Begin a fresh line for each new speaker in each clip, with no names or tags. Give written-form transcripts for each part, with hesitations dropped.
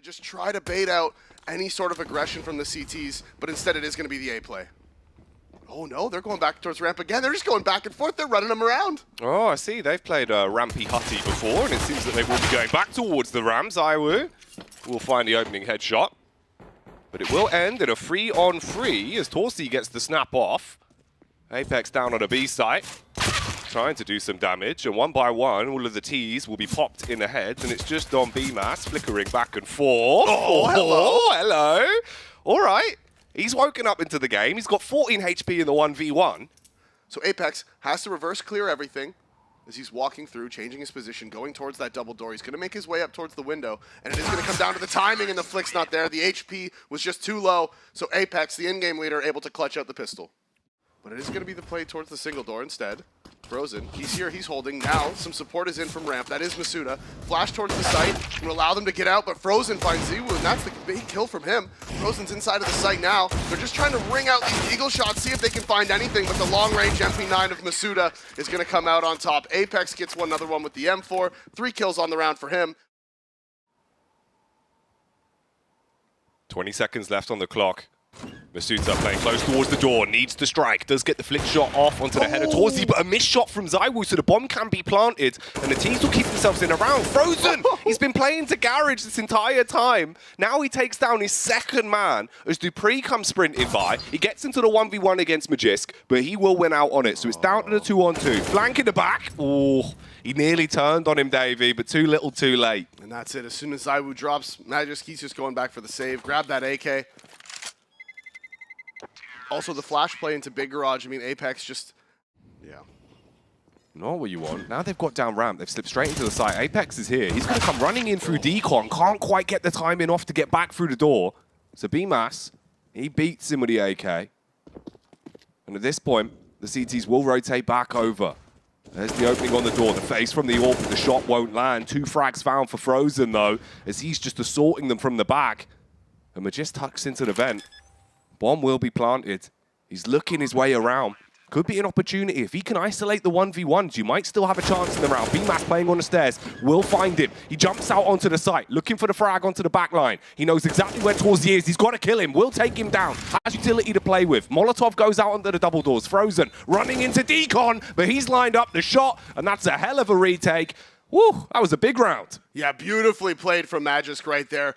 just try to bait out any sort of aggression from the CTs, but instead it is going to be the A play. Oh no, they're going back towards ramp again. They're just going back and forth. They're running them around.
Oh, I see. They've played Rampy Hutty before, and it seems that they will be going back towards the ramp. zywoo will find the opening headshot. But it will end in a 3-on-3 as Torsi gets the snap off. Apex down on a B site, trying to do some damage. And one by one, all of the T's will be popped in the heads, and it's just on B-Mass, flickering back and forth.
Oh, hello.
Hello. All right. He's woken up into the game. He's got 14 HP in the 1v1.
So Apex has to reverse clear everything as he's walking through, changing his position, going towards that double door. He's going to make his way up towards the window, and it is going to come down to the timing, and the flick's not there. The HP was just too low, so Apex, the in-game leader, able to clutch out the pistol. But it is going to be the play towards the single door instead. Frozen, he's here, he's holding. Now, some support is in from ramp. That is MOUZ. Flash towards the site, will allow them to get out, but Frozen finds zywoo, and that's the big kill from him. Frozen's inside of the site now. They're just trying to ring out these eagle shots, see if they can find anything, but the long-range MP9 of MOUZ is going to come out on top. Apex gets another one with the M4. 3 kills on the round for him.
20 seconds left on the clock. MOUZ playing close towards the door, needs to strike, does get the flick shot off onto the head of Torsi, but a missed shot from zywoo, so the bomb can be planted, and the teams will keep themselves in a round. Frozen! He's been playing to Garage this entire time. Now he takes down his second man as Dupree comes sprinting by. He gets into the 1v1 against Magisk, but he will win out on it, so it's down to the 2-on-2. Flank in the back. Oh, he nearly turned on him, Davey, but too little too late.
And that's it. As soon as zywoo drops, Magisk, he's just going back for the save. Grab that AK. Also, the flash play into Big Garage. I mean, Apex just, yeah.
Not what you want. Now they've got down ramp. They've slipped straight into the site. Apex is here. He's going to come running in through decon. Can't quite get the timing off to get back through the door. So B-Mass, he beats him with the AK. And at this point, the CTs will rotate back over. There's the opening on the door. The face from the AWP, but the shot won't land. 2 frags found for Frozen, though, as he's just assaulting them from the back. And Magisk tucks into the vent. Bomb will be planted. He's looking his way around. Could be an opportunity. If he can isolate the 1v1s, you might still have a chance in the round. B-Mass playing on the stairs. Will find him. He jumps out onto the site, looking for the frag onto the back line. He knows exactly where Torsi is. He's got to kill him. Will take him down. Has utility to play with. Molotov goes out onto the double doors. Frozen running into decon, but he's lined up the shot, and that's a hell of a retake. Woo, that was a big round.
Yeah, beautifully played from Magisk right there.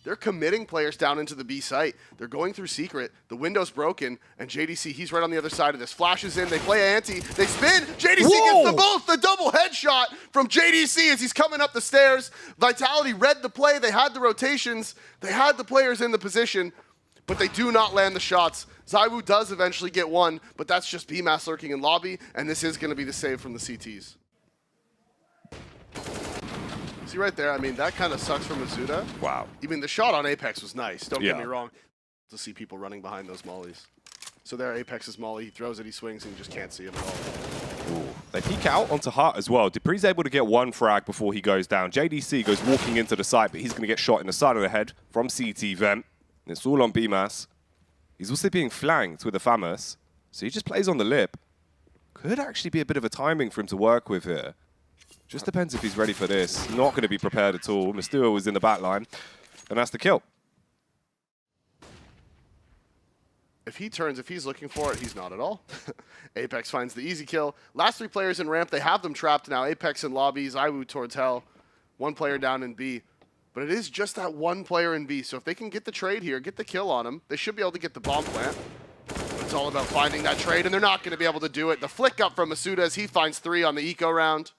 They're committing players down into the B site. They're going through secret. The window's broken, and JDC, he's right on the other side of this. Flashes in, they play anti, they spin. JDC gets the both, the double headshot from JDC as he's coming up the stairs. Vitality read the play. They had the rotations. They had the players in the position, but they do not land the shots. zywoo does eventually get one, but that's just B-Mass lurking in lobby, and this is going to be the save from the CTs. See right there, I mean, that kind of sucks for MOUZ.
Wow.
I mean, the shot on Apex was nice, don't get
Yeah.
me wrong. To see people running behind those mollies. So there, Apex's molly, he throws it, he swings, and you just can't see him at all.
Ooh. They peek out onto Hart as well. Dupree's able to get 1 frag before he goes down. JDC goes walking into the site, but he's going to get shot in the side of the head from CT vent. And it's all on B-Mass. He's also being flanked with a FAMAS, so he just plays on the lip. Could actually be a bit of a timing for him to work with here. Just depends if he's ready for this. Not going to be prepared at all. Mysterio was in the back line, and that's the kill.
If he turns, if he's looking for it, he's not at all. Apex finds the easy kill. Last 3 players in ramp, they have them trapped now. Apex in lobby, zywoo towards hell. 1 player down in B. But it is just that 1 player in B, so if they can get the trade here, get the kill on him, they should be able to get the bomb plant. But it's all about finding that trade, and they're not going to be able to do it. The flick up from MOUZ as he finds 3 on the eco round.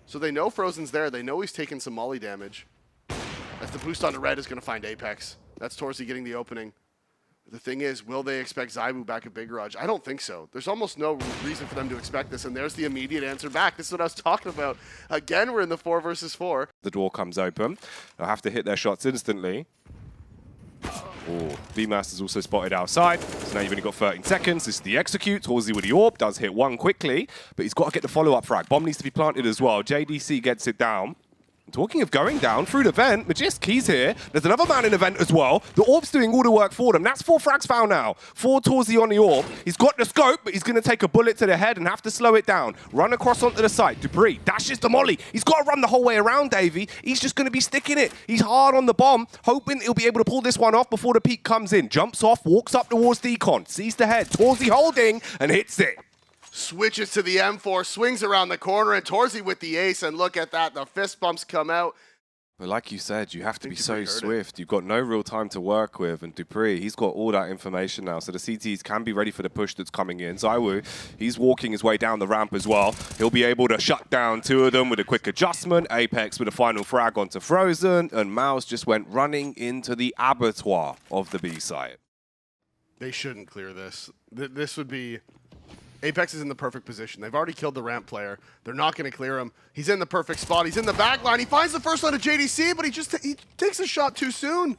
So they know Frozen's there. They know he's taking some molly damage. As the boost onto red is going to find Apex. That's Torsi getting the opening. The thing is, will they expect zywoo back at Big Garage? I don't think so. There's almost no reason for them to expect this, and there's the immediate answer back. This is what I was talking about. Again, we're in the 4 versus 4.
The door comes open. They'll have to hit their shots instantly. Oh, B-Mass is also spotted outside. So now you've only got 13 seconds. This is the execute. Torsi with the AWP does hit 1 quickly, but he's got to get the follow-up frag. Bomb needs to be planted as well. JDC gets it down. Talking of going down through the vent, Magisk, he's here. There's another man in the vent as well. The orb's doing all the work for them. That's 4 frags found now. 4 towards the on the orb. He's got the scope, but he's going to take a bullet to the head and have to slow it down. Run across onto the site. Dupree dashes the molly. He's got to run the whole way around, Davey. He's just going to be sticking it. He's hard on the bomb, hoping he'll be able to pull this one off before the peak comes in. Jumps off, walks up towards Decon, sees the head. Torzy holding and hits it.
Switches to the M4, swings around the corner, and Torzy with the ace. And look at that, the fist bumps come out.
But like you said, you have to be so swift. You've got no real time to work with. And Dupree, he's got all that information now. So the CTs can be ready for the push that's coming in. zywoo, he's walking his way down the ramp as well. He'll be able to shut down 2 of them with a quick adjustment. Apex with a final frag onto Frozen. And MOUZ just went running into the abattoir of the B site.
They shouldn't clear this. This would be... Apex is in the perfect position. They've already killed the ramp player. They're not going to clear him. He's in the perfect spot. He's in the back line. He finds the first one to JDC, but he takes a shot too soon.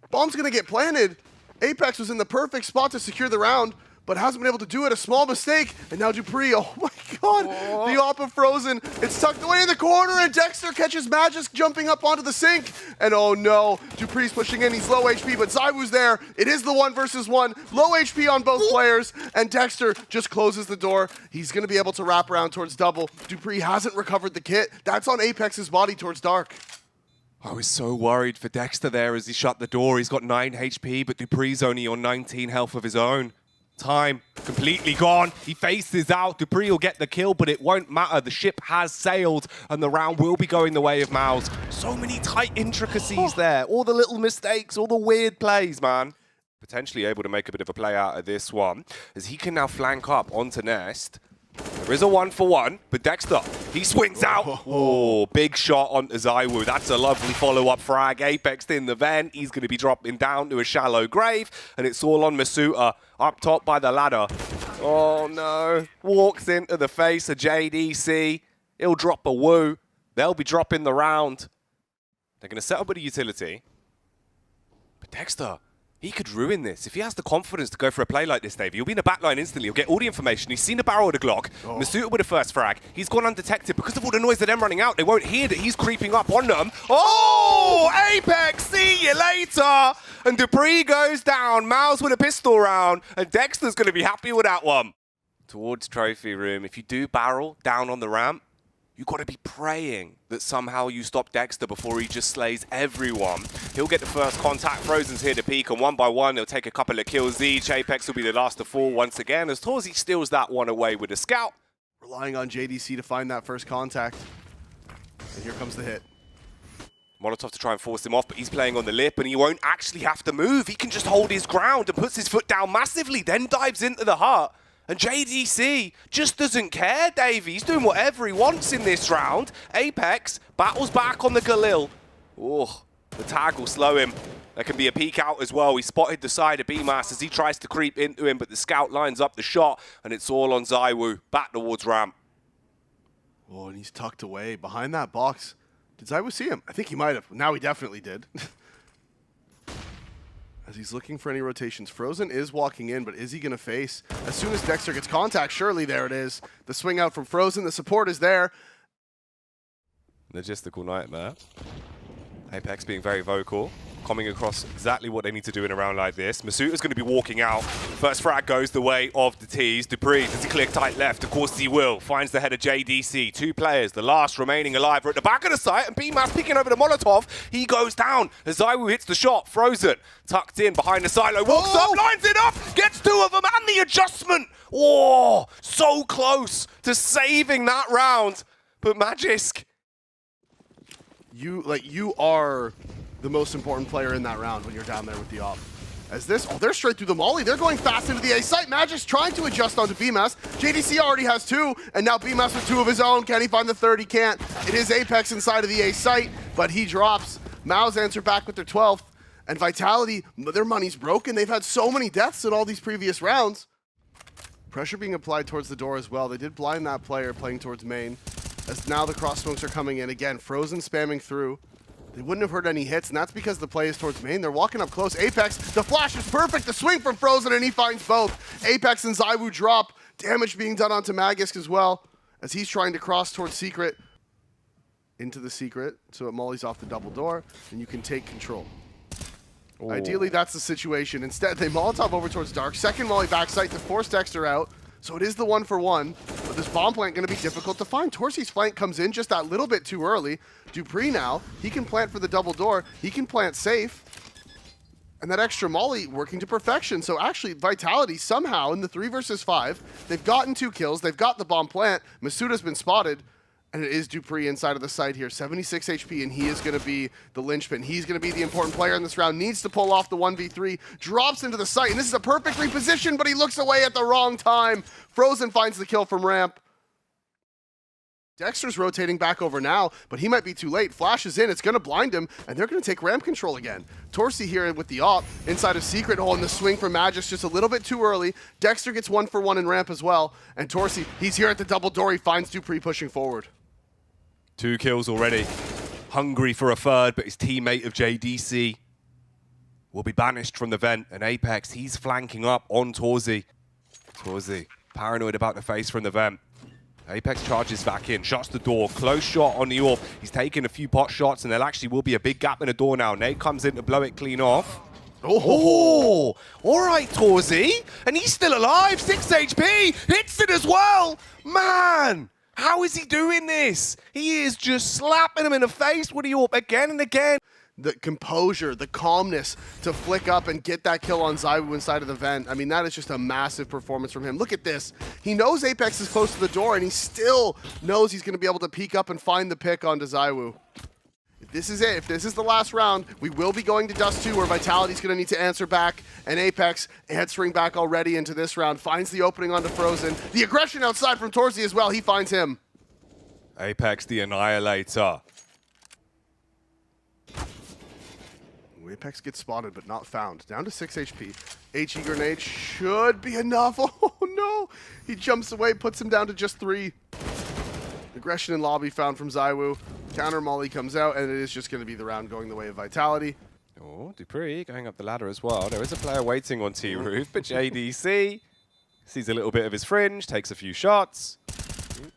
Bomb's going to get planted. Apex was in the perfect spot to secure the round, but hasn't been able to do it. A small mistake. And now Dupree, oh my god, the op of Frozen. It's tucked away in the corner, and Dexter catches Magisk jumping up onto the sink. And oh no, Dupree's pushing in. He's low HP, but zywoo's there. It is the 1 versus 1. Low HP on both players, and Dexter just closes the door. He's going to be able to wrap around towards double. Dupree hasn't recovered the kit. That's on Apex's body towards dark.
I was so worried for Dexter there as he shut the door. He's got 9 HP, but Dupree's only on 19 health of his own. Time completely gone. He faces out. Dupree will get the kill, but it won't matter. The ship has sailed, and the round will be going the way of MOUZ. So many tight intricacies there. All the little mistakes, all the weird plays, man. Potentially able to make a bit of a play out of this one, as he can now flank up onto Nest. There is a 1-for-1, but Dexter, he swings out. Oh, big shot onto zywoo. That's a lovely follow-up frag. Apex in the vent. He's going to be dropping down to a shallow grave, and it's all on Masuta up top by the ladder. Oh, no. Walks into the face of JDC. He'll drop a woo. They'll be dropping the round. They're going to set up with a utility. But Dexter, he could ruin this. If he has the confidence to go for a play like this, Davey, he'll be in the back line instantly. He'll get all the information. He's seen the barrel of the Glock. Masuta with the first frag. He's gone undetected. Because of all the noise of them running out, they won't hear that he's creeping up on them. Oh, Apex, see you later. And Dupree goes down. MOUZ with a pistol round. And Dexter's going to be happy with that one. Towards trophy room, if you do barrel down on the ramp, you've got to be praying that somehow you stop Dexter before he just slays everyone. He'll get the first contact. Frozen's here to peek, and 1 by 1, they'll take a couple of kills each. Apex will be the last to fall once again, as Torzy steals that one away with a scout.
Relying on JDC to find that first contact. And here comes the hit.
Molotov to try and force him off, but he's playing on the lip, and he won't actually have to move. He can just hold his ground and puts his foot down massively, then dives into the heart. And JDC just doesn't care, Davey. He's doing whatever he wants in this round. Apex battles back on the Galil. Oh, the tag will slow him. There can be a peek out as well. He spotted the side of BMAS as he tries to creep into him, but the scout lines up the shot, and it's all on zywoo. Back towards ramp.
Oh, and he's tucked away behind that box. Did zywoo see him? I think he might have. Now he definitely did. As he's looking for any rotations. Frozen is walking in, but is he going to face? As soon as Dexter gets contact, surely there it is. The swing out from Frozen, the support is there.
Logistical nightmare. Apex being very vocal, coming across exactly what they need to do in a round like this. Masuta's going to be walking out. First frag goes the way of the T's. Dupree, does he click tight left? Of course he will. Finds the head of JDC. 2 players, the last remaining alive, are at the back of the site, and BMAS picking over the Molotov. He goes down as zywoo hits the shot. Frozen, tucked in behind the silo, walks up, lines it up, gets 2 of them, and the adjustment. Oh, so close to saving that round. But Magisk,
you are the most important player in that round when you're down there with the op. As this, oh, they're straight through the molly. They're going fast into the A site. Magic's trying to adjust onto BMAS. JDC already has 2, and now BMAS with 2 of his own. Can he find the 3rd? He can't. It is Apex inside of the A site, but he drops. MOUZ answer back with their 12th, and Vitality, their money's broken. They've had so many deaths in all these previous rounds. Pressure being applied towards the door as well. They did blind that player playing towards main, as now the cross smokes are coming in. Again, Frozen spamming through. They wouldn't have heard any hits, and that's because the play is towards main. They're walking up close. Apex, the flash is perfect. The swing from Frozen, and he finds both. Apex and zywoo drop. Damage being done onto Magisk as well, as he's trying to cross towards Secret. into the secret, so it mollies off the double door, and you can take control.
Ooh.
Ideally, that's the situation. Instead, they Molotov over towards Dark. Second molly backside to force Dexter out. So it is the 1-for-1, but this bomb plant going to be difficult to find. Torsi's flank comes in just that little bit too early. dupreeh now, he can plant for the double door. He can plant safe. And that extra molly working to perfection. So actually, Vitality somehow in the 3 versus 5, they've gotten 2 kills. They've got the bomb plant. Masuda's been spotted. And it is dupreeh inside of the site here. 76 HP, and he is going to be the linchpin. He's going to be the important player in this round. Needs to pull off the 1v3. Drops into the site, and this is a perfect reposition, but he looks away at the wrong time. Frozen finds the kill from ramp. Dexter's rotating back over now, but he might be too late. Flash is in, it's going to blind him, and they're going to take ramp control again. Torsi here with the op inside of secret. Oh, and the swing from Magic's just a little bit too early. Dexter gets 1-for-1 in ramp as well, and Torsi, he's here at the double door. He finds dupreeh pushing forward.
2 kills already. Hungry for a third, but his teammate of JDC will be banished from the vent. And Apex, he's flanking up on Torsi. Torsi, paranoid about the face from the vent. Apex charges back in, shuts the door, close shot on the AWP. He's taking a few pot shots, and there actually will be a big gap in the door now. Nate comes in to blow it clean off. Oh, all right, Torsi. And he's still alive, 6 HP, hits it as well. Man! How is he doing this? He is just slapping him in the face with the AWP again and again.
The composure, the calmness to flick up and get that kill on zywoo inside of the vent. I mean, that is just a massive performance from him. Look at this. He knows Apex is close to the door, and he still knows he's going to be able to peek up and find the pick onto zywoo. If this is it, if this is the last round, we will be going to Dust 2, where Vitality's going to need to answer back, and Apex answering back already into this round. Finds the opening onto Frozen. The aggression outside from Torsi as well. He finds him.
Apex the Annihilator.
Apex gets spotted, but not found. Down to 6 HP. HE grenade should be enough. Oh, no. He jumps away, puts him down to just 3. Aggression in lobby found from zywoo. Counter molly comes out, and it is just going to be the round going the way of Vitality.
Oh, dupreeh going up the ladder as well. There is a player waiting on T-Roof, but JDC sees a little bit of his fringe, takes a few shots.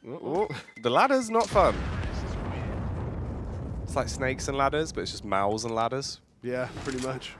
Ooh, the ladder's not fun. It's like snakes and ladders, but it's just MOUZ and ladders.
Yeah, pretty much.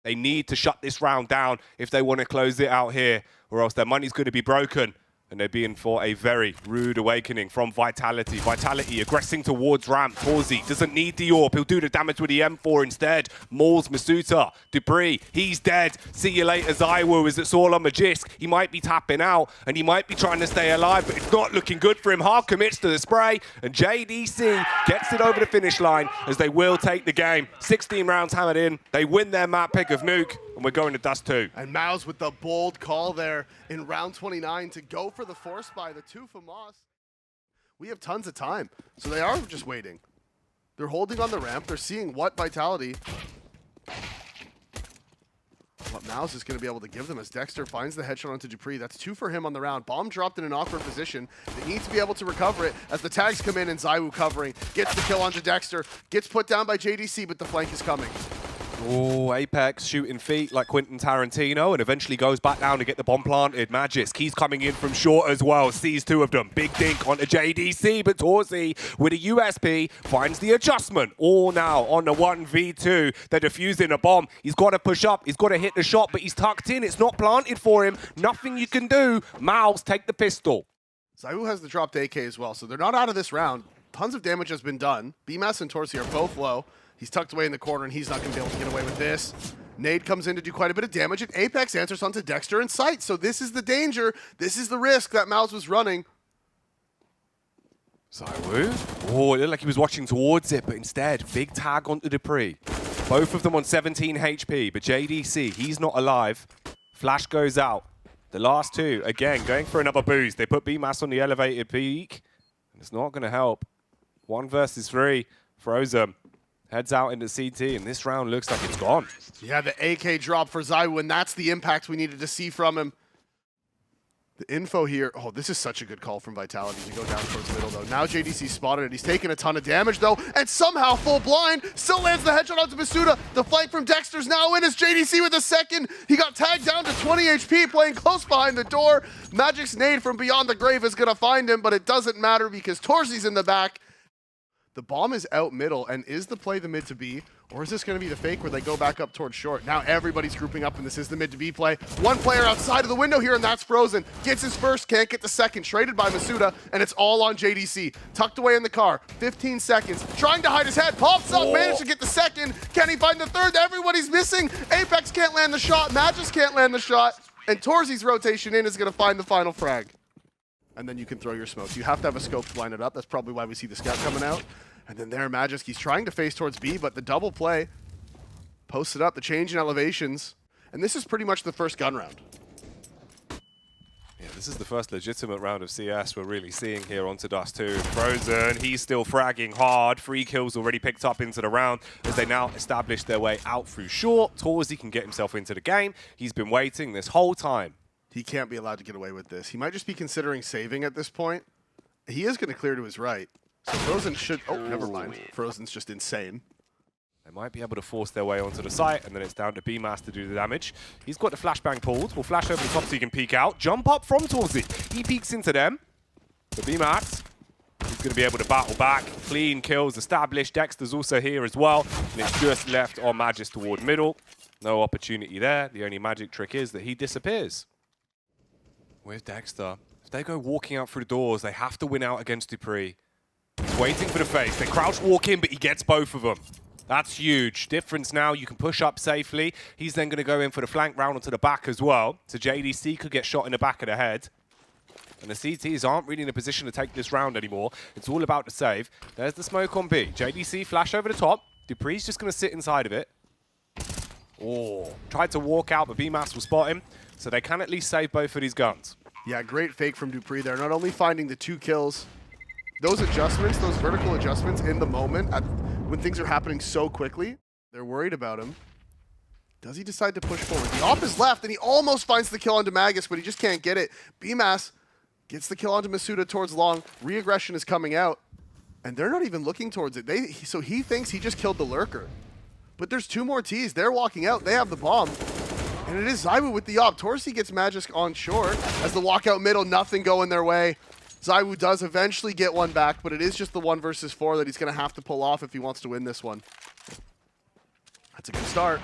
They need to shut this round down if they want to close it out here, or else their money's going to be broken. And they're being for a very rude awakening from Vitality. Vitality aggressing towards ramp. Torsi doesn't need the AWP. He'll do the damage with the M4 instead. Mauls, Masuda, dupreeh, he's dead. See you later, zywoo, as it's all on Magisk. He might be tapping out, and he might be trying to stay alive, but it's not looking good for him. Half commits to the spray, and JDC gets it over the finish line as they will take the game. 16 rounds hammered in. They win their map pick of Nuke, and we're going to Dust 2.
And MOUZ with the bold call there in round 29 to go for the force buy, the 2 for MOUZ. We have tons of time, so they are just waiting. They're holding on the ramp. They're seeing what Vitality, what MOUZ is going to be able to give them as Dexter finds the headshot onto dupreeh. That's 2 for him on the round. Bomb dropped in an awkward position. They need to be able to recover it as the tags come in, and zywoo covering. Gets the kill onto Dexter. Gets put down by JDC, but the flank is coming.
Oh, Apex shooting feet like Quentin Tarantino, and eventually goes back down to get the bomb planted. Magisk, he's coming in from short as well. Sees 2 of them. Big dink onto JDC, but Torsi with a USP finds the adjustment. All now on the 1v2. They're defusing a bomb. He's got to push up. He's got to hit the shot, but he's tucked in. It's not planted for him. Nothing you can do. MOUZ take the pistol.
zywoo has the dropped AK as well, so they're not out of this round. Tons of damage has been done. BMAS and Torsi are both low. He's tucked away in the corner, and he's not going to be able to get away with this. Nade comes in to do quite a bit of damage, and Apex answers onto Dexter in sight. So this is the danger. This is the risk that MOUZ was running.
zywoo. Oh, it looked like he was watching towards it, but instead, big tag onto dupreeh. Both of them on 17 HP, but JDC, he's not alive. Flash goes out. The last 2, again, going for another boost. They put BMAS on the elevated peak, and it's not going to help. 1 versus 3. Frozen heads out into CT, and this round looks like it's gone.
Yeah, the AK drop for zywoo, and that's the impact we needed to see from him. The info here, oh, this is such a good call from Vitality to go down towards middle, though. Now JDC spotted it. He's taking a ton of damage, though, and somehow full blind still lands the headshot onto Masuda. The flank from Dexter's now in as JDC with a second. He got tagged down to 20 HP, playing close behind the door. Magic's nade from beyond the grave is going to find him, but it doesn't matter because Torsi's in the back. The bomb is out middle, and is the play the mid to B? Or is this going to be the fake where they go back up towards short? Now everybody's grouping up, and this is the mid to B play. One player outside of the window here, and that's Frozen. Gets his first, can't get the second. Traded by Masuda, and it's all on JDC. Tucked away in the car, 15 seconds. Trying to hide his head, pops up, managed to get the second. Can he find the third? Everybody's missing. Apex can't land the shot, Magis can't land the shot, and Torsi's rotation in is going to find the final frag. And then you can throw your smokes. You have to have a scope to line it up. That's probably why we see the scout coming out. And then there, Magisk, he's trying to face towards B, but the double play posted up, the change in elevations. And this is pretty much the first gun round.
Yeah, this is the first legitimate round of CS we're really seeing here onto Dust 2. Frozen, he's still fragging hard. 3 kills already picked up into the round as they now establish their way out through short. Torsi can get himself into the game. He's been waiting this whole time.
He can't be allowed to get away with this. He might just be considering saving at this point. He is going to clear to his right. So Frozen should... Oh, never mind. Frozen's just insane.
They might be able to force their way onto the site, and then it's down to BMAS to do the damage. He's got the flashbang pulled. We'll flash over the top so he can peek out. Jump up from Torsi. He peeks into them. The BMAS, he's going to be able to battle back. Clean kills established. Dexter's also here as well. And it's just left on Magis toward middle. No opportunity there. The only magic trick is that he disappears. With Dexter, if they go walking out through the doors, they have to win out against Dupree. He's waiting for the face. They crouch walk in, but he gets both of them. That's huge. Difference now, you can push up safely. He's then going to go in for the flank round onto the back as well. So JDC could get shot in the back of the head. And the CTs aren't really in a position to take this round anymore. It's all about the save. There's the smoke on B. JDC flash over the top. Dupree's just going to sit inside of it. Oh, tried to walk out, but BMAS will spot him. So they can at least save both of these guns.
Yeah, great fake from Dupree there. Not only finding the 2 kills, those adjustments, those vertical adjustments in the moment, when things are happening so quickly, they're worried about him. Does he decide to push forward? The op is left, and he almost finds the kill onto Magus, but he just can't get it. BMAS gets the kill onto Masuda towards long. Re-aggression is coming out, and they're not even looking towards it. So he thinks he just killed the lurker. But there's 2 more Ts. They're walking out. They have the bomb. And it is Zywoo with the op. Torsi gets Magisk on short. As the walkout middle, nothing going their way. Zywoo does eventually get one back, but it is just the 1 versus 4 that he's going to have to pull off if he wants to win this one. That's a good start.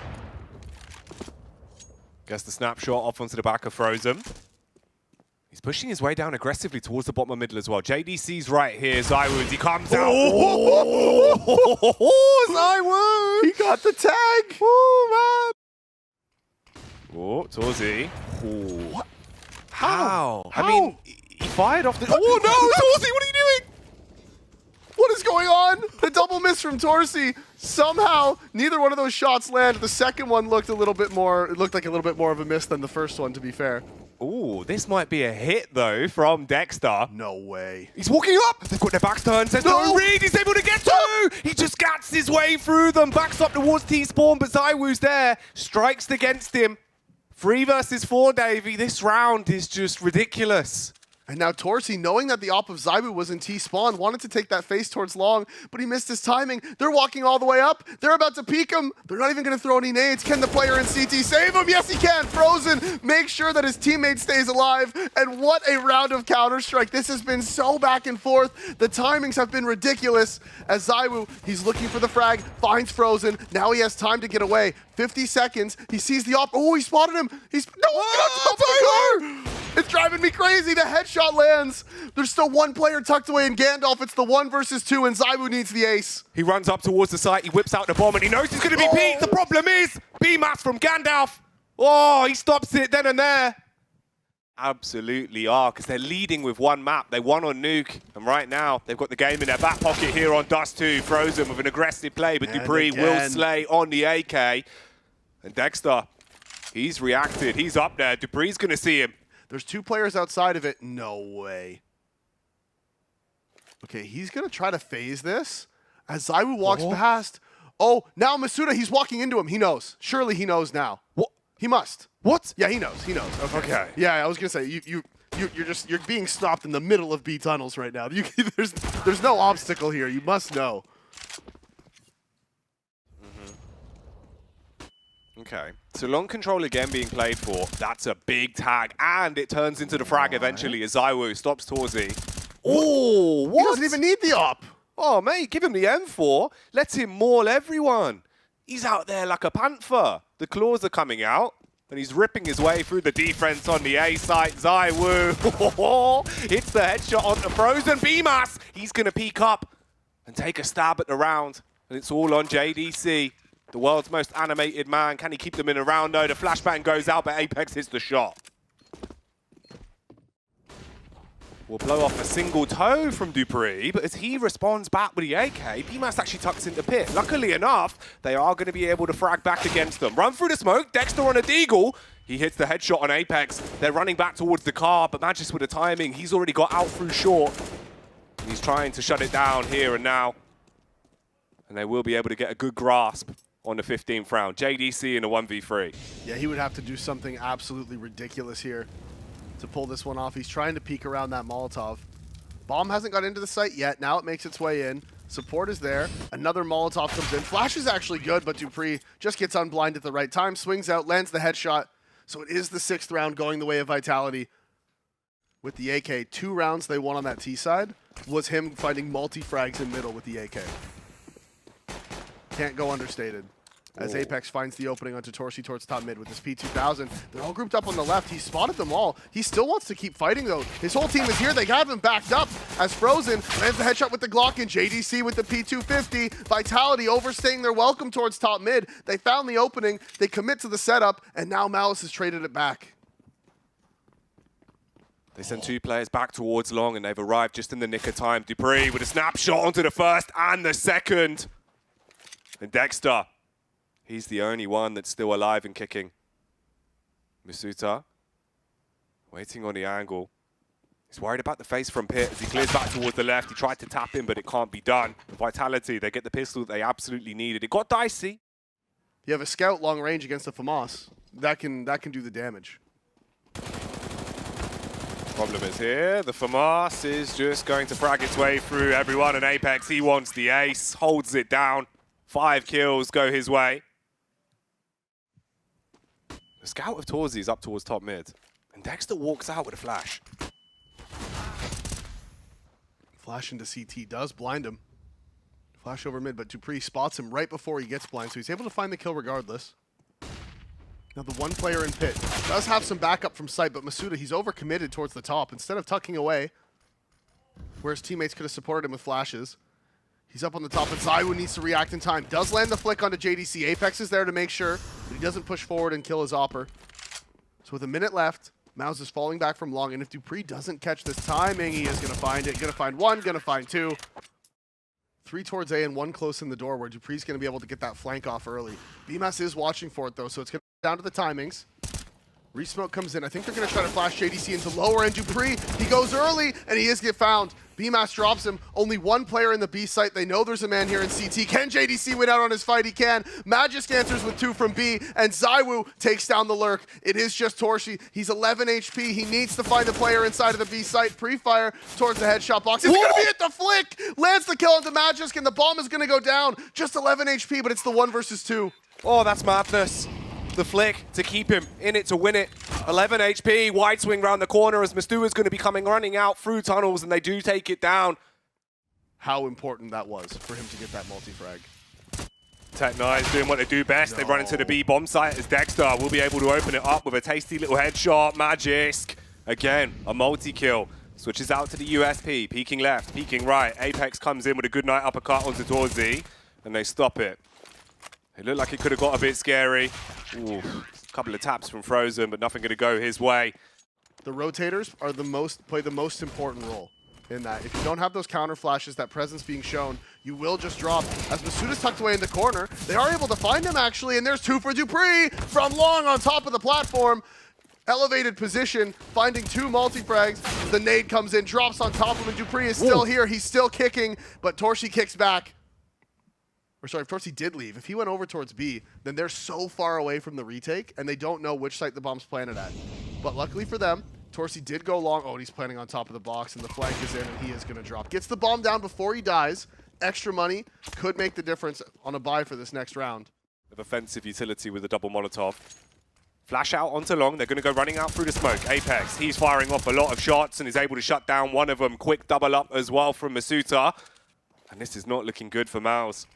Gets the snapshot off onto the back of Frozen. He's pushing his way down aggressively towards the bottom of middle as well. JDC's right here. Zywoo, as he comes out.
Oh, Zywoo! He got the tag!
Oh, man! Oh, Torsi.
What?
How?
How?
I mean, he fired off the... Oh, no! Torsi, what are you doing?
What is going on? The double miss from Torsi. Somehow, neither one of those shots landed. The second one looked a little bit more... It looked like a little bit more of a miss than the first one, to be fair.
Ooh, this might be a hit, though, from Dexter.
No way.
He's walking up. They've got their backs turned. Says no read. He's able to get 2. He just gats his way through them. Backs up towards T-spawn, but Zywoo's there. Strikes against him. 3 versus 4, Davey. This round is just ridiculous.
And now Torsi, knowing that the op of Zywoo was in T-spawn, wanted to take that face towards long, but he missed his timing. They're walking all the way up. They're about to peek him. They're not even going to throw any nades. Can the player in CT save him? Yes, he can. Frozen makes sure that his teammate stays alive. And what a round of Counter-Strike. This has been so back and forth. The timings have been ridiculous. As Zywoo, he's looking for the frag, finds Frozen. Now he has time to get away. 50 seconds. He sees the op. Oh, he spotted him. He's... No, oh, it's driving me crazy. The headshot lands. There's still 1 player tucked away in Gandalf. It's the 1 versus 2, and Zywoo needs the ace.
He runs up towards the site. He whips out the bomb, and he knows he's going to be peaked. The problem is BMAS from Gandalf. Oh, he stops it then and there. Absolutely are, because they're leading with 1 map. They won on Nuke, and right now they've got the game in their back pocket here on Dust 2. Frozen with an aggressive play, but Dupree will slay on the AK. And Dexter, he's reacted. He's up there. Dupree's going to see him.
There's 2 players outside of it. No way. Okay, he's going to try to phase this as Zywoo walks past. Oh, now Masuda, he's walking into him. He knows. Surely he knows now.
What?
He must.
What?
Yeah, he knows. He knows. Okay.
Okay.
Yeah, I was going to say, you're being stopped in the middle of B tunnels right now. There's no obstacle here. You must know.
Okay, so long control again being played for. That's a big tag, and it turns into the frag eventually as zywoo stops Torzy. Oh, what?
He doesn't even need the op.
Oh, mate, give him the M4. Let him maul everyone. He's out there like a panther. The claws are coming out, and he's ripping his way through the defense on the A site. zywoo hits the headshot onto Frozen. MIBR, he's going to peek up and take a stab at the round, and it's all on JDC. The world's most animated man. Can he keep them in a round though? The flashbang goes out, but Apex hits the shot. Will blow off a single toe from dupreeh, but as he responds back with the AK, MIBR actually tucks into pit. Luckily enough, they are going to be able to frag back against them. Run through the smoke, Dexter on a deagle. He hits the headshot on Apex. They're running back towards the car, but Magis with the timing, he's already got out through short. And he's trying to shut it down here and now. And they will be able to get a good grasp on the 15th round. JDC in a 1v3.
Yeah, he would have to do something absolutely ridiculous here to pull this one off. He's trying to peek around that Molotov. Bomb hasn't got into the site yet. Now it makes its way in. Support is there. Another Molotov comes in. Flash is actually good, but dupreeh just gets unblind at the right time. Swings out, lands the headshot. So it is the 6th round going the way of Vitality. With the AK, 2 rounds they won on that T side was him finding multi-frags in middle with the AK. Can't go understated. As Apex finds the opening onto Torzy towards top mid with this P2000. They're all grouped up on the left. He spotted them all. He still wants to keep fighting, though. His whole team is here. They have him backed up as Frozen lands the headshot with the Glock and JDC with the P250. Vitality overstaying their welcome towards top mid. They found the opening. They commit to the setup, and now MOUZ has traded it back.
They send 2 players back towards long, and they've arrived just in the nick of time. dupreeh with a snapshot onto the first and the second. And Dexter, he's the only one that's still alive and kicking. Masuta, waiting on the angle. He's worried about the face from pit as he clears back towards the left. He tried to tap him, but it can't be done. The Vitality, they get the pistol that they absolutely needed. It got dicey.
You have a scout long range against a FAMAS. That can do the damage.
Problem is here, the FAMAS is just going to frag its way through everyone, and Apex, he wants the ace, holds it down. 5 kills go his way. The scout of Torzy is up towards top mid, and Dexter walks out with a flash.
Flash into CT does blind him. Flash over mid, but dupreeh spots him right before he gets blind, so he's able to find the kill regardless. Now the one player in pit does have some backup from sight, but Masuda, he's overcommitted towards the top. Instead of tucking away, where his teammates could have supported him with flashes, he's up on the top, but zywoo needs to react in time. Does land the flick onto JDC. Apex is there to make sure that he doesn't push forward and kill his opper. So with a minute left, MOUZ is falling back from long, and if dupreeh doesn't catch this timing, he is going to find it. Going to find 1, going to find 2. 3 towards A and 1 close in the door where dupreeh's going to be able to get that flank off early. MIBR is watching for it, though, so it's going to down to the timings. Resmoke comes in. I think they're going to try to flash JDC into lower, and dupreeh, he goes early, and he is get found. MIBR drops him. Only 1 player in the B site. They know there's a man here in CT. Can JDC win out on his fight? He can. Magis answers with 2 from B, and zywoo takes down the lurk. It is just Torzy. He's 11 HP. He needs to find the player inside of the B site. Pre-fire towards the headshot box. It's going to be at the flick. Lands the kill into Magis, and the bomb is going to go down. Just 11 HP, but it's the 1 versus 2.
Oh, that's madness. The flick to keep him in it to win it. 11 HP, wide swing round the corner as Mastua's going to be running out through tunnels, and they do take it down.
How important that was for him to get that multi-frag.
Tech9 doing what they do best. They run into the B bomb site as Dexter will be able to open it up with a tasty little headshot. Magisk, again, a multi-kill. Switches out to the USP, peeking left, peeking right. Apex comes in with a good night uppercut onto Torzy, and they stop it. It looked like it could have got a bit scary. Ooh, a couple of taps from Frozen, but nothing going to go his way.
The rotators are play the most important role in that. If you don't have those counter flashes, that presence being shown, you will just drop. As Masuda's tucked away in the corner, they are able to find him actually, and there's 2 for dupreeh from long on top of the platform. Elevated position, finding 2 multi-frags. The nade comes in, drops on top of him, and dupreeh is still here. He's still kicking, but Torzy kicks back. Or sorry, if Torzy did leave, if he went over towards B, then they're so far away from the retake, and they don't know which site the bomb's planted at. But luckily for them, Torsi did go long. Oh, and he's planning on top of the box, and the flank is in, and he is going to drop. Gets the bomb down before he dies. Extra money could make the difference on a buy for this next round.
Of offensive utility with a double Molotov. Flash out onto long. They're going to go running out through the smoke. Apex, he's firing off a lot of shots and is able to shut down one of them. Quick double up as well from Masuta. And this is not looking good for MOUZ.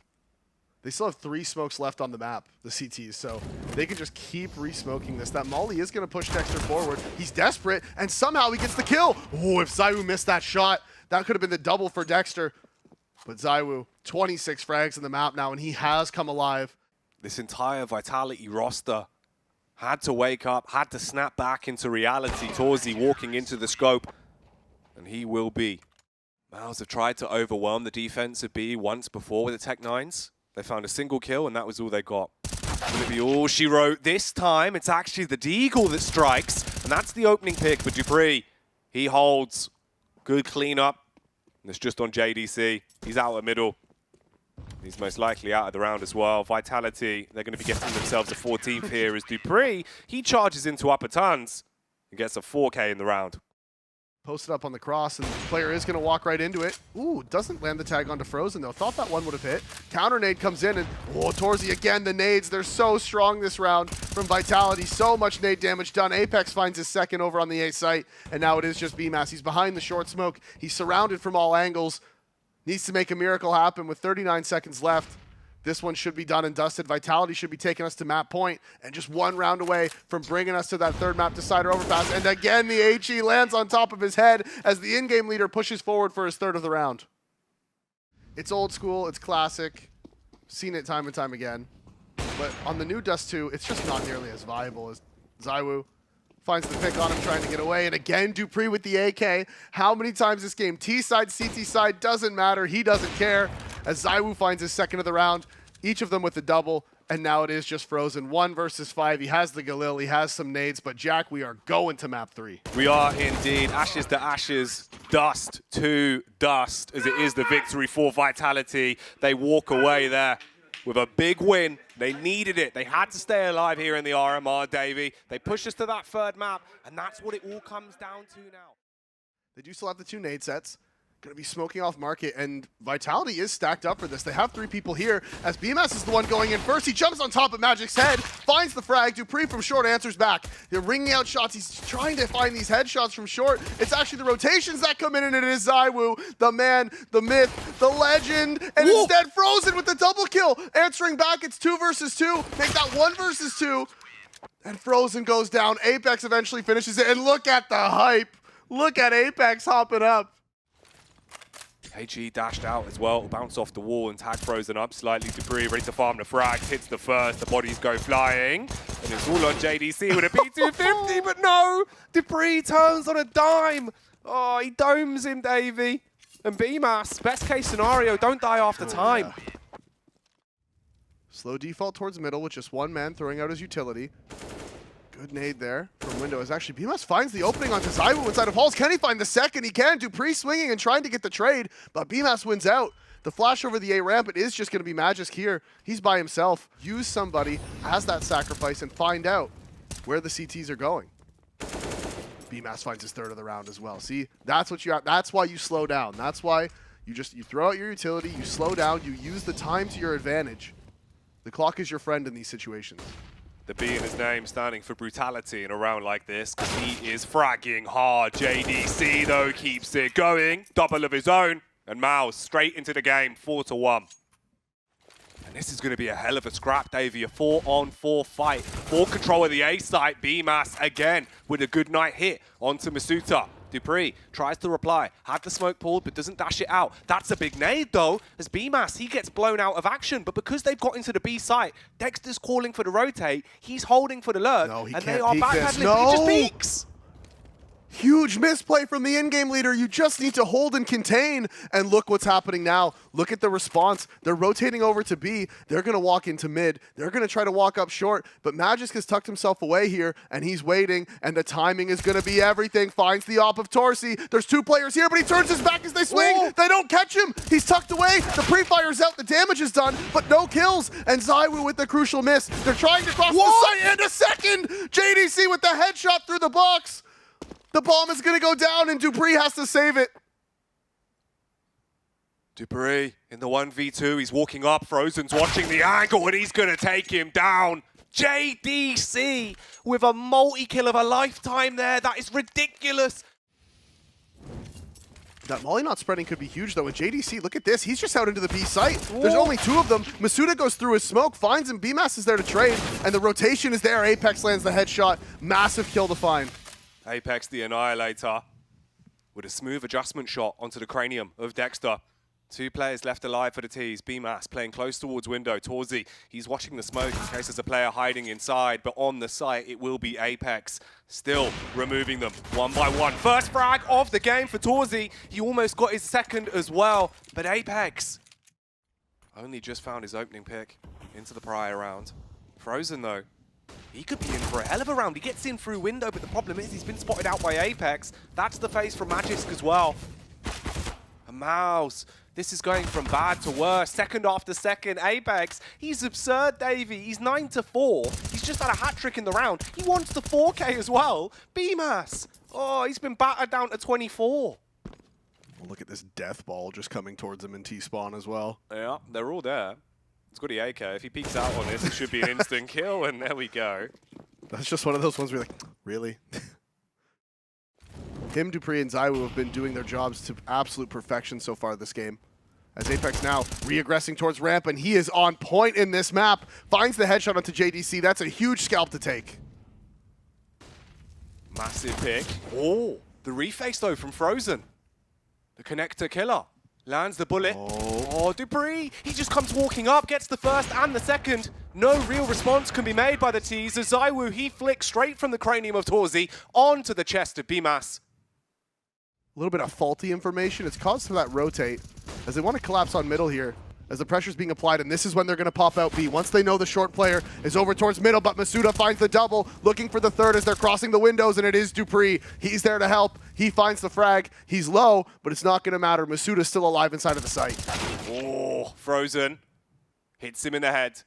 They still have 3 smokes left on the map, the CTs, so they can just keep re-smoking this. That Molly is going to push Dexter forward. He's desperate, and somehow he gets the kill. Oh, if zywoo missed that shot, that could have been the double for Dexter. But zywoo, 26 frags in the map now, and he has come alive.
This entire Vitality roster had to wake up, had to snap back into reality. Torsi walking into the scope, and he will be. MOUZ have tried to overwhelm the defense of B once before with the Tech 9s. They found a single kill, and that was all they got. Will it be all she wrote? This time, it's actually the Deagle that strikes, and that's the opening pick for dupreeh. He holds. Good cleanup. And it's just on JDC. He's out at middle. He's most likely out of the round as well. Vitality, they're going to be getting themselves a 14th here as dupreeh. He charges into upper tons and gets a 4K in the round.
Posted up on the cross, and the player is going to walk right into it. Ooh, doesn't land the tag onto Frozen, though. Thought that one would have hit. Counter nade comes in, and oh, Torsi again, the nades. They're so strong this round from Vitality. So much nade damage done. Apex finds his second over on the A site, and now it is just BMAS. He's behind the short smoke. He's surrounded from all angles. Needs to make a miracle happen with 39 seconds left. This one should be done and dusted. Vitality should be taking us to map point and just one round away from bringing us to that third map decider overpass. And again, the HE lands on top of his head as the in-game leader pushes forward for his third of the round. It's old school, it's classic. Seen it time and time again. But on the new Dust 2, it's just not nearly as viable as zywoo. Finds the pick on him, trying to get away. And again, dupreeh with the AK. How many times this game? T side, CT side, doesn't matter. He doesn't care. As zywoo finds his second of the round. Each of them with the double. And now it is just Frozen. 1 versus 5. He has the Galil. He has some nades. But Jack, we are going to map 3.
We are indeed. Ashes to ashes. Dust to dust. As it is the victory for Vitality. They walk away there with a big win. They needed it. They had to stay alive here in the RMR, Davey. They pushed us to that third map, and that's what it all comes down to now.
They do still have the 2 nade sets. Going to be smoking off market, and Vitality is stacked up for this. They have 3 people here, as BMS is the one going in first. He jumps on top of Magic's head, finds the frag. dupreeh from short answers back. They're ringing out shots. He's trying to find these headshots from short. It's actually the rotations that come in, and it is zywoo, the man, the myth, the legend, and instead Frozen with the double kill. Answering back, it's 2 versus 2. Make that 1 versus 2. And Frozen goes down. Apex eventually finishes it, and look at the hype. Look at Apex hopping up.
HE dashed out as well, bounce off the wall and tag Frozen up slightly. dupreeh ready to farm the frags, hits the first, the bodies go flying. And it's all on JDC with a P250, but no! dupreeh turns on a dime. Oh, he domes him, Davey. And BMAS, best case scenario, don't die after time.
Yeah. Slow default towards middle with just 1 man throwing out his utility. Good nade there from window as actually BMS finds the opening onto zywoo inside of halls. Can he find the second? He can. dupreeh swinging and trying to get the trade, but BMS wins out. The flash over the A ramp, it is just going to be Magisk here. He's by himself. Use somebody as that sacrifice and find out where the CTs are going. BMS finds his third of the round as well. See, that's what you have. That's why you slow down. That's why you throw out your utility, you slow down, you use the time to your advantage. The clock is your friend in these situations.
The B in his name standing for brutality in a round like this, because he is fragging hard. JDC, though, keeps it going. Double of his own. And MOUZ straight into the game, 4-1. And this is going to be a hell of a scrap, Davey. A 4-on-4 fight. Full control of the A site. BMAS again with a good night hit onto Masuta. dupreeh tries to reply, had the smoke pulled, but doesn't dash it out. That's a big nade, though, as BMAS, he gets blown out of action. But because they've got into the B site, Dexter's calling for the rotate, he's holding for the lurk,
no,
and they are backpedaling.
No.
He just peeks.
Huge misplay from the in-game leader. You just need to hold and contain. And look what's happening now. Look at the response. They're rotating over to B. They're going to walk into mid. They're going to try to walk up short. But Magisk has tucked himself away here, and he's waiting. And the timing is going to be everything. Finds the op of Torsi. There's 2 players here, but he turns his back as they swing. Whoa. They don't catch him. He's tucked away. The pre-fire's out. The damage is done, but no kills. And zywoo with the crucial miss. They're trying to cross the site. And a second. JDC with the headshot through the box. The bomb is going to go down, and dupreeh has to save it.
dupreeh in the 1v2. He's walking up. Frozen's watching the angle, and he's going to take him down. JDC with a multi-kill of a lifetime there. That is ridiculous.
That molly not spreading could be huge, though. And JDC, look at this. He's just out into the B site. There's only 2 of them. MOUZ goes through his smoke, finds him. BMAS is there to trade, and the rotation is there. Apex lands the headshot. Massive kill to find.
Apex the Annihilator with a smooth adjustment shot onto the cranium of Dexter. 2 players left alive for the T's. BMAS playing close towards window. Torzy, he's watching the smoke in case there's a player hiding inside, but on the site, it will be Apex. Still removing them one by one. First frag of the game for Torzy. He almost got his second as well, but Apex only just found his opening pick into the prior round. Frozen, though, he could be in for a hell of a round. He gets in through window, but the problem is he's been spotted out by Apex. That's the phase from Magisk as well. And MOUZ, this is going from bad to worse. Second after second. Apex, he's absurd, Davey. He's 9-4. He's just had a hat-trick in the round. He wants the 4K as well. BMAS, oh, he's been battered down to 24.
Well, look at this death ball just coming towards him in T-spawn as well.
Yeah, they're all there. It's got the AK. If he peeks out on this, it should be an instant kill, and there we go.
That's just one of those ones where you're like, really? Him, dupreeh, and zywoo have been doing their jobs to absolute perfection so far this game. As Apex now re-aggressing towards ramp, and he is on point in this map. Finds the headshot onto JDC. That's a huge scalp to take.
Massive pick. Oh, the reface, though, from Frozen. The connector killer. Lands the bullet. Oh, dupreeh, he just comes walking up, gets the first and the second. No real response can be made by the T's. As zywoo, he flicks straight from the cranium of Torzy onto the chest of BMAS.
A little bit of faulty information. It's caused for that rotate, as they want to collapse on middle here, as the pressure's being applied, and this is when they're going to pop out B. Once they know the short player is over towards middle, but MOUZ finds the double, looking for the third as they're crossing the windows, and it is dupreeh. He's there to help. He finds the frag. He's low, but it's not going to matter. MOUZ is still alive inside of the site.
Oh, Frozen hits him in the head.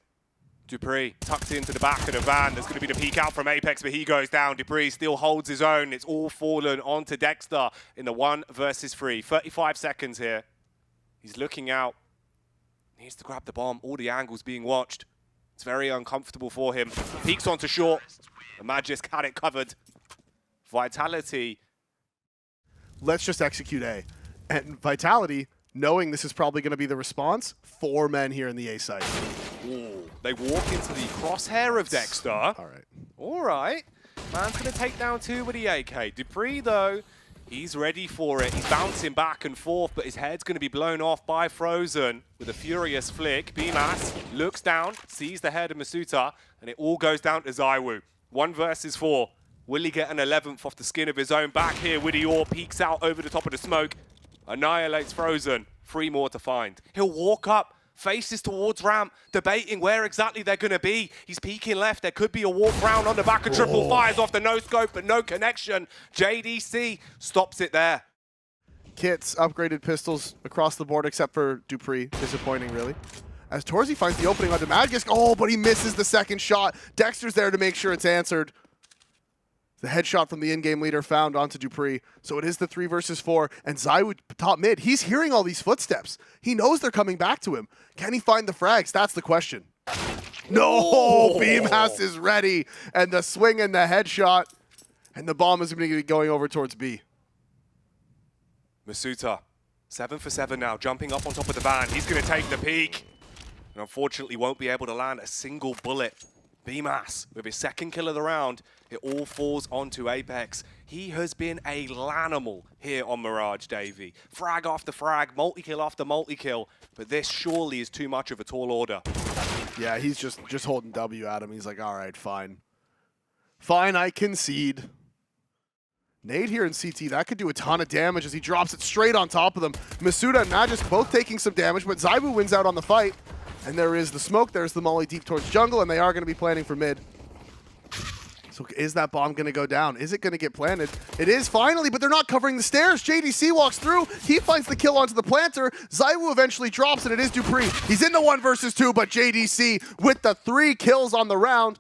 dupreeh tucked into the back of the van. There's going to be the peek out from Apex, but he goes down. dupreeh still holds his own. It's all fallen onto Dexter in the 1 versus 3. 35 seconds here. He's looking out. Needs to grab the bomb. All the angles being watched. It's very uncomfortable for him. Peeks onto short. The Magisk had it covered. Vitality.
Let's just execute A. And Vitality, knowing this is probably going to be the response, 4 men here in the A site.
Ooh, they walk into the crosshair of Dexter.
All right.
All right. Man's going to take down 2 with the AK. dupreeh, though, he's ready for it. He's bouncing back and forth, but his head's going to be blown off by Frozen with a furious flick. BMAS looks down, sees the head of MOUZ, and it all goes down to zywoo. 1 versus 4. Will he get an 11th off the skin of his own back here? Vidéo peeks out over the top of the smoke. Annihilates Frozen. 3 more to find. He'll walk up, faces towards ramp, debating where exactly they're going to be. He's peeking left. There could be a walk round on the back of triple. Fires off the no-scope, but no connection. JDC stops it there.
Kits, upgraded pistols across the board except for dupreeh. Disappointing, really. As Torzy finds the opening onto Magisk. Oh, but he misses the second shot. Dexter's there to make sure it's answered. The headshot from the in-game leader found onto dupreeh. So it is the 3 versus 4. And zywoo top mid. He's hearing all these footsteps. He knows they're coming back to him. Can he find the frags? That's the question. No! BMAS is ready. And the swing and the headshot. And the bomb is going to be going over towards B.
MOUZ, 7 for 7 now, jumping up on top of the van. He's going to take the peek. And unfortunately won't be able to land a single bullet. BMAS, with his second kill of the round, it all falls onto Apex. He has been a lanimal here on Mirage, Davey. Frag after frag, multi-kill after multi-kill. But this surely is too much of a tall order.
Yeah, he's just holding W at him. He's like, all right, fine. Fine, I concede. Nade here in CT, that could do a ton of damage as he drops it straight on top of them. MOUZ and Magisk both taking some damage, but zywoo wins out on the fight. And there is the smoke, there's the molly deep towards jungle, and they are going to be planning for mid. So is that bomb going to go down? Is it going to get planted? It is finally, but they're not covering the stairs. JDC walks through, he finds the kill onto the planter. zywoo eventually drops, and it is dupreeh. He's in the 1 versus 2, but JDC with the 3 kills on the round.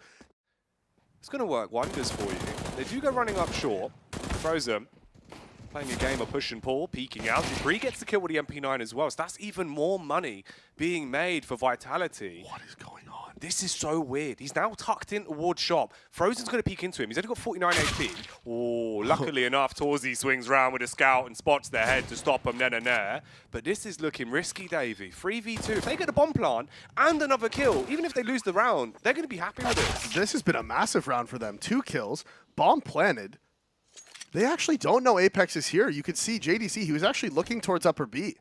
It's going to work wonders for you. They do go running up short. Frozen playing a game of push and pull, peeking out. Dupree gets the kill with the MP9 as well, so that's even more money being made for Vitality.
What is going on?
This is so weird. He's now tucked in towards shop. Frozen's going to peek into him. He's only got 49 HP. Oh, luckily enough, Torzy swings round with a scout and spots their head to stop him then and there. But this is looking risky, Davey. 3v2. If they get a bomb plant and another kill, even if they lose the round, they're going to be happy with this.
This has been a massive round for them. 2 kills, bomb planted. They actually don't know Apex is here. You could see JDC, he was actually looking towards upper B.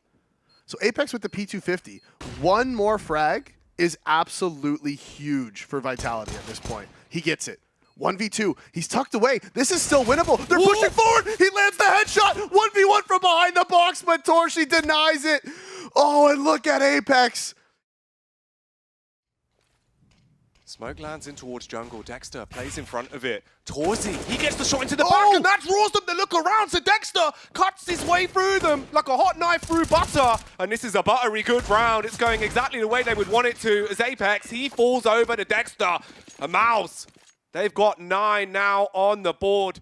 So Apex with the P250. One more frag is absolutely huge for Vitality at this point. He gets it. 1v2. He's tucked away. This is still winnable. They're pushing forward. He lands the headshot. 1v1 from behind the box, but Torzy denies it. Oh, and look at Apex.
Smoke lands in towards jungle. Dexter plays in front of it. Torzy, he gets the shot into the back, and that draws them to look around. So Dexter cuts his way through them like a hot knife through butter. And this is a buttery good round. It's going exactly the way they would want it to. As Apex, he falls over to Dexter. A MOUZ. They've got 9 now on the board.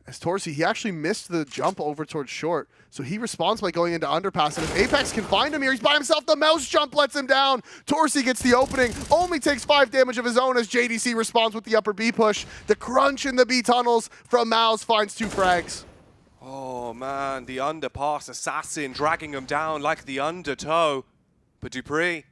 As Torzy, he actually missed the jump over towards short. So he responds by going into underpass. And if Apex can find him here, he's by himself. The MOUZ jump lets him down. Torzy gets the opening. Only takes 5 damage of his own as JDC responds with the upper B push. The crunch in the B tunnels from MOUZ finds 2 frags.
Oh man, the underpass assassin dragging him down like the undertow. But Dupree,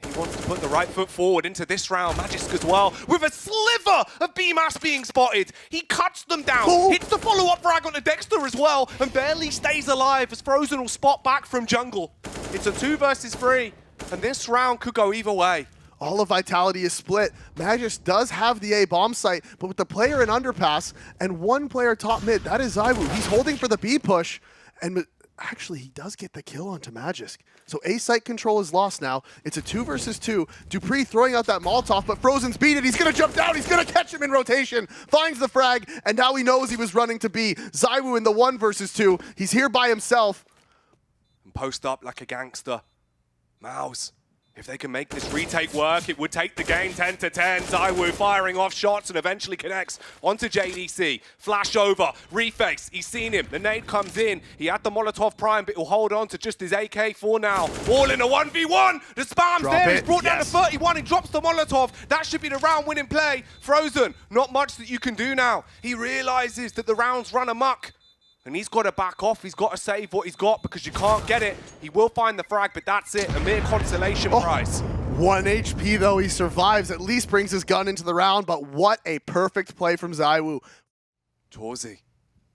he wants to put the right foot forward into this round. Magisk as well, with a sliver of BMAS being spotted. He cuts them down, hits the follow-up frag onto Dexter as well, and barely stays alive as Frozen will spot back from jungle. It's a 2 versus 3, and this round could go either way.
All of Vitality is split. Magisk does have the A bomb site, but with the player in underpass and 1 player top mid, that is zywoo. He's holding for the B push, and actually, he does get the kill onto Magisk. So A site control is lost now. It's a 2 versus 2. Dupree throwing out that Molotov, but Frozen's beat it. He's going to jump down. He's going to catch him in rotation. Finds the frag, and now he knows he was running to B. zywoo in the 1 versus 2. He's here by himself.
And post up like a gangster. MOUZ. If they can make this retake work, it would take the game 10-10. zywoo firing off shots and eventually connects onto JDC. Flash over, reface, he's seen him. The nade comes in. He had the Molotov prime, but he'll hold on to just his AK for now. All in a 1v1. The spam's there. He's brought down to 31. He drops the Molotov. That should be the round-winning play. Frozen, not much that you can do now. He realizes that the rounds run amok. And he's got to back off. He's got to save what he's got because you can't get it. He will find the frag, but that's it. A mere consolation prize.
1 HP though, he survives. At least brings his gun into the round, but what a perfect play from zywoo.
Torzy,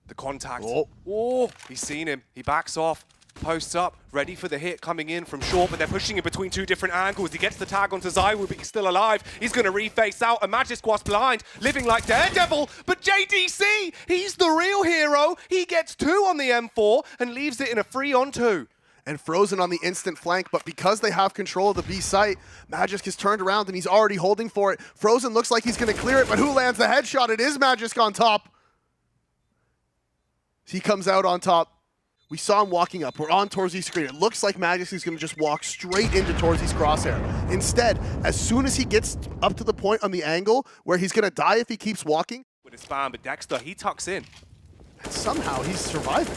the contact. Oh, he's seen him. He backs off. Posts up, ready for the hit coming in from short, but they're pushing him between 2 different angles. He gets the tag onto zywoo, but he's still alive. He's going to reface out, and Magisk was blind, living like Daredevil. But JDC, he's the real hero. He gets 2 on the M4 and leaves it in a 3-on-2.
And Frozen on the instant flank, but because they have control of the B site, Magisk is turned around and he's already holding for it. Frozen looks like he's going to clear it, but who lands the headshot? It is Magisk on top. He comes out on top. We saw him walking up. We're on Torzy's screen. It looks like Magisk is going to just walk straight into Torzy's crosshair. Instead, as soon as he gets up to the point on the angle where he's going to die if he keeps walking,
with his spam, but Dexter, he tucks in.
and somehow he's surviving.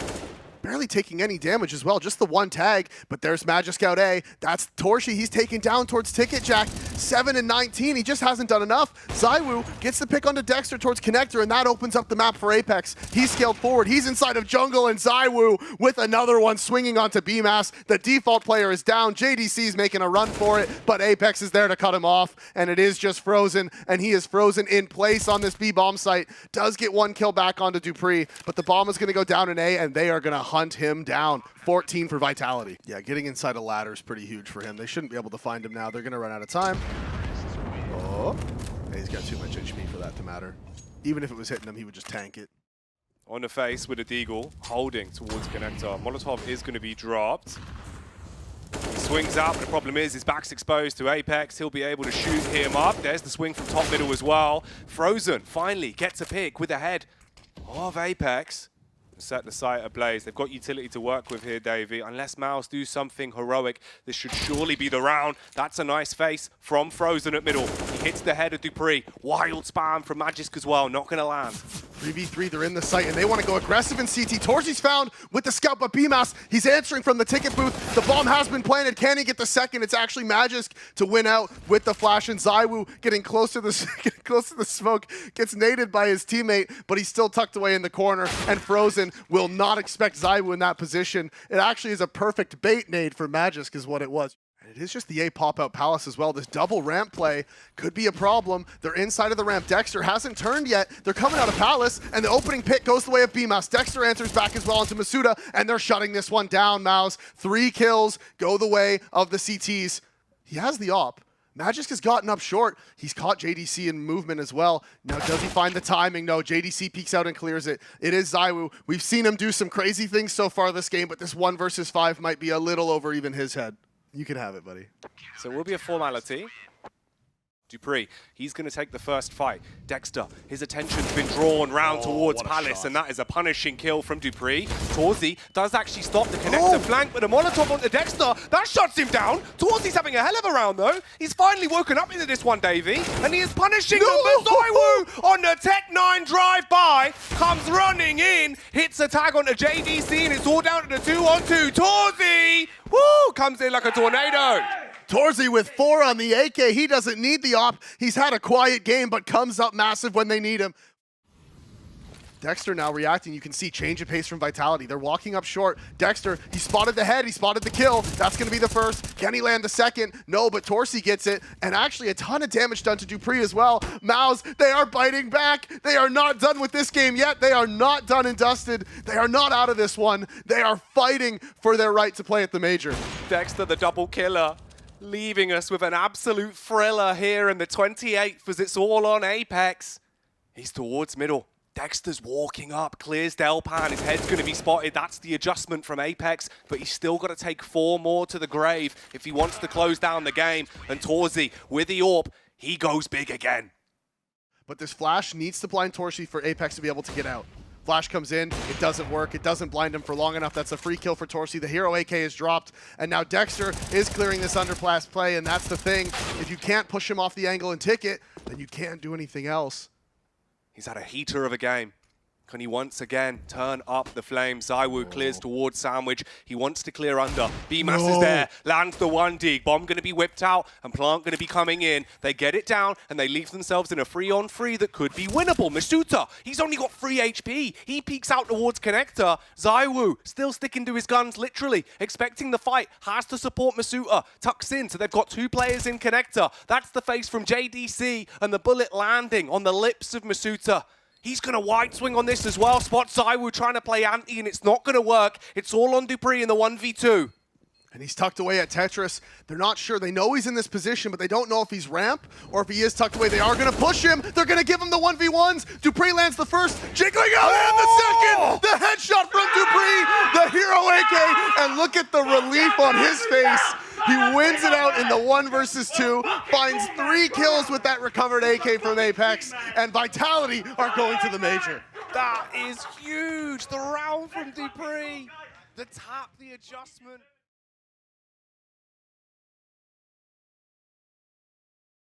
Barely taking any damage as well, just the 1 tag, but there's Magisk out A. That's Torzy, he's taken down towards Ticket Jack. 7 and 19, he just hasn't done enough. zywoo gets the pick onto Dexter towards Connector, and that opens up the map for Apex. He's scaled forward, he's inside of jungle, and zywoo with another one swinging onto BMAS. The default player is down, JDC's making a run for it, but Apex is there to cut him off, and it is just Frozen, and he is frozen in place on this B bomb site. Does get 1 kill back onto Dupree, but the bomb is gonna go down in A, and they are gonna hunt him down. 14 for Vitality. Yeah, getting inside a ladder is pretty huge for him. They shouldn't be able to find him now. They're going to run out of time. Oh, he's got too much HP for that to matter. Even if it was hitting him, he would just tank it.
On the face with a deagle, holding towards Connector. Molotov is going to be dropped. He swings out, but the problem is his back's exposed to Apex. He'll be able to shoot him up. There's the swing from top middle as well. Frozen finally gets a pick with the head of Apex. Set the site ablaze. They've got utility to work with here, Davey. Unless MOUZ do something heroic, this should surely be the round. That's a nice face from Frozen at middle. He hits the head of Dupree. Wild spam from Magisk as well. Not going to land.
3v3, they're in the site, and they want to go aggressive in CT. Torzy's found with the scout, but BMAS, he's answering from the ticket booth. The bomb has been planted. Can he get the second? It's actually Magisk to win out with the flash, and zywoo getting close to the smoke, gets naded by his teammate, but he's still tucked away in the corner, and Frozen will not expect zywoo in that position. It actually is a perfect bait nade for Magisk is what it was. It is just the A pop-out Palace as well. This double ramp play could be a problem. They're inside of the ramp. Dexter hasn't turned yet. They're coming out of Palace, and the opening pick goes the way of BMAS. Dexter answers back as well into MOUZ, and they're shutting this one down, MOUZ. 3 kills go the way of the CTs. He has the op. Magisk has gotten up short. He's caught JDC in movement as well. Now, does he find the timing? No, JDC peeks out and clears it. It is zywoo. We've seen him do some crazy things so far this game, but this 1 versus 5 might be a little over even his head. You can have it, buddy.
So it will be a formality. dupreeh, he's going to take the first fight. Dexter, his attention's been drawn round towards Palace, and that is a punishing kill from dupreeh. Torzy does actually stop the connector flank, but a Molotov onto Dexter, that shuts him down. Torzy's having a hell of a round, though. He's finally woken up into this one, Davey, and he is punishing them. But zywoo on the Tech 9 drive-by comes running in, hits a tag onto JDC, and it's all down to the 2-on-2. Torzy, woo, comes in like a tornado.
Torzy with 4 on the AK. He doesn't need the op. He's had a quiet game, but comes up massive when they need him. Dexter now reacting. You can see change of pace from Vitality. They're walking up short. Dexter, he spotted the head. He spotted the kill. That's going to be the first. Can he land the second? No, but Torzy gets it. And actually a ton of damage done to dupreeh as well. MOUZ, they are biting back. They are not done with this game yet. They are not done and dusted. They are not out of this one. They are fighting for their right to play at the major.
Dexter, the double killer, leaving us with an absolute thriller here in the 28th as it's all on Apex. He's towards middle. Dexter's walking up, clears Delpan, his head's going to be spotted. That's the adjustment from Apex, but he's still got to take 4 more to the grave if he wants to close down the game. And Torzy, with the AWP, he goes big again.
But this flash needs to blind Torzy for Apex to be able to get out. Flash comes in, it doesn't work, it doesn't blind him for long enough. That's a free kill for Torzy. The hero AK is dropped, and now Dexter is clearing this underpass play, and that's the thing. If you can't push him off the angle and ticket, then you can't do anything else.
He's had a heater of a game. Can he once again turn up the flames? zywoo clears towards Sandwich. He wants to clear under. BMAS is there. Lands the 1D. Bomb going to be whipped out and Plant going to be coming in. They get it down and they leave themselves in a 3-on-3 that could be winnable. MOUZ, he's only got 3 HP. He peeks out towards Connector. zywoo still sticking to his guns, literally. Expecting the fight. Has to support MOUZ. Tucks in, so they've got 2 players in Connector. That's the face from JDC and the bullet landing on the lips of MOUZ. He's going to wide swing on this as well. Spots zywoo trying to play anti, and it's not going to work. It's all on dupreeh in the 1v2.
And he's tucked away at Tetris. They're not sure. They know he's in this position, but they don't know if he's ramp or if he is tucked away. They are going to push him. They're going to give him the 1v1s. dupreeh lands the first, jiggling out, and the second. The headshot from dupreeh, the hero AK. And look at the relief on his face. He wins it out in the 1 versus 2, finds 3 kills with that recovered AK from Apex, and Vitality are going to the major.
That is huge. The round from dupreeh. The tap, the adjustment.